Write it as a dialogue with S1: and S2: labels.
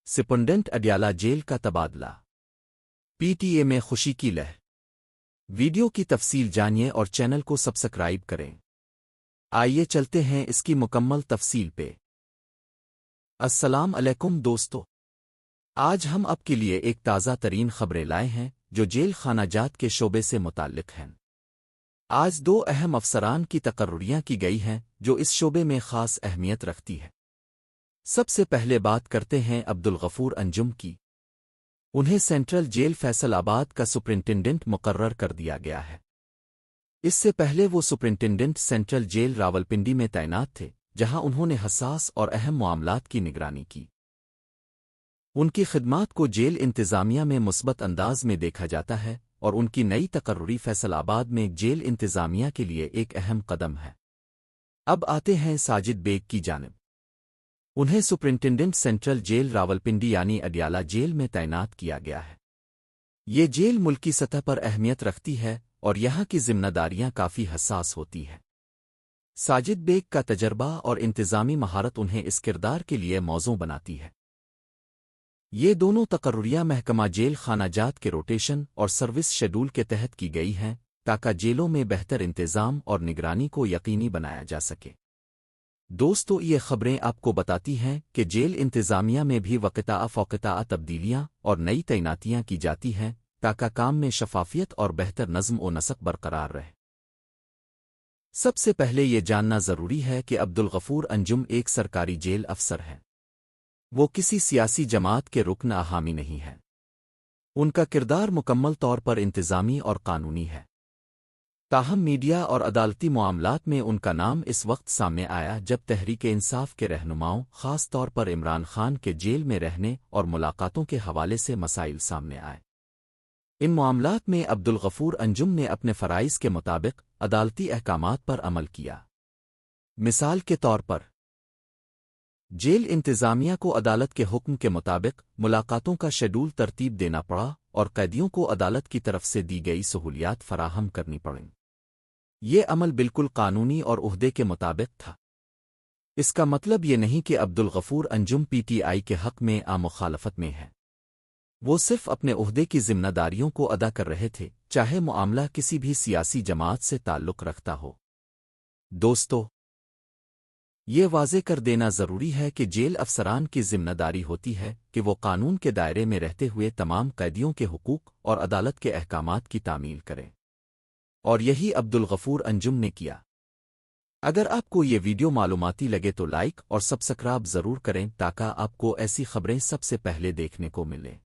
S1: Superintendent Adiala jail کا تبادلہ، P T A میں خوشی کی لہر۔ ویڈیو کی تفصیل جانیے اور چینل کو سبسکرائب کریں۔ آئیے چلتے ہیں اس کی مکمل تفصیل پہ۔ السلام علیکم دوستو، آج ہم آپ کے لیے ایک تازہ ترین خبریں لائے ہیں جو جیل خانہ جات کے شعبے سے متعلق ہیں۔ آج دو اہم افسران کی تقرریاں کی گئی ہیں جو اس شعبے میں خاص اہمیت رکھتی ہے۔ سب سے پہلے بات کرتے ہیں عبدالغفور انجم کی۔ انہیں سینٹرل جیل فیصل آباد کا سپرنٹنڈنٹ مقرر کر دیا گیا ہے۔ اس سے پہلے وہ سپرنٹنڈنٹ سینٹرل جیل راولپنڈی میں تعینات تھے، جہاں انہوں نے حساس اور اہم معاملات کی نگرانی کی۔ ان کی خدمات کو جیل انتظامیہ میں مثبت انداز میں دیکھا جاتا ہے اور ان کی نئی تقرری فیصل آباد میں جیل انتظامیہ کے لیے ایک اہم قدم ہے۔ اب آتے ہیں ساجد بیگ کی جانب۔ انہیں سپرنٹنڈنٹ سینٹرل جیل راولپنڈی یعنی اڈیالہ جیل میں تعینات کیا گیا ہے۔ یہ جیل ملکی سطح پر اہمیت رکھتی ہے اور یہاں کی ذمہ داریاں کافی حساس ہوتی ہیں۔ ساجد بیگ کا تجربہ اور انتظامی مہارت انہیں اس کردار کے لیے موزوں بناتی ہے۔ یہ دونوں تقرریاں محکمہ جیل خانہ جات کے روٹیشن اور سروس شیڈول کے تحت کی گئی ہیں تاکہ جیلوں میں بہتر انتظام اور نگرانی کو یقینی بنایا جا سکے۔ دوستو، یہ خبریں آپ کو بتاتی ہیں کہ جیل انتظامیہ میں بھی وقتاً فوقتاً تبدیلیاں اور نئی تعیناتیاں کی جاتی ہیں تاکہ کام میں شفافیت اور بہتر نظم و نسق برقرار رہے۔ سب سے پہلے یہ جاننا ضروری ہے کہ عبدالغفور انجم ایک سرکاری جیل افسر ہیں۔ وہ کسی سیاسی جماعت کے رکن حامی نہیں ہیں۔ ان کا کردار مکمل طور پر انتظامی اور قانونی ہے۔ تاہم میڈیا اور عدالتی معاملات میں ان کا نام اس وقت سامنے آیا جب تحریک انصاف کے رہنماؤں، خاص طور پر عمران خان کے جیل میں رہنے اور ملاقاتوں کے حوالے سے مسائل سامنے آئے۔ ان معاملات میں عبدالغفور انجم نے اپنے فرائض کے مطابق عدالتی احکامات پر عمل کیا۔ مثال کے طور پر، جیل انتظامیہ کو عدالت کے حکم کے مطابق ملاقاتوں کا شیڈول ترتیب دینا پڑا اور قیدیوں کو عدالت کی طرف سے دی گئی سہولیات فراہم کرنی پڑیں۔ یہ عمل بالکل قانونی اور عہدے کے مطابق تھا۔ اس کا مطلب یہ نہیں کہ عبدالغفور انجم پی ٹی آئی کے حق میں مخالفت میں ہے۔ وہ صرف اپنے عہدے کی ذمہ داریوں کو ادا کر رہے تھے، چاہے معاملہ کسی بھی سیاسی جماعت سے تعلق رکھتا ہو۔ دوستو، یہ واضح کر دینا ضروری ہے کہ جیل افسران کی ذمہ داری ہوتی ہے کہ وہ قانون کے دائرے میں رہتے ہوئے تمام قیدیوں کے حقوق اور عدالت کے احکامات کی تعمیل کریں، اور یہی عبدالغفور انجم نے کیا۔ اگر آپ کو یہ ویڈیو معلوماتی لگے تو لائک اور سبسکرائب ضرور کریں تاکہ آپ کو ایسی خبریں سب سے پہلے دیکھنے کو ملیں۔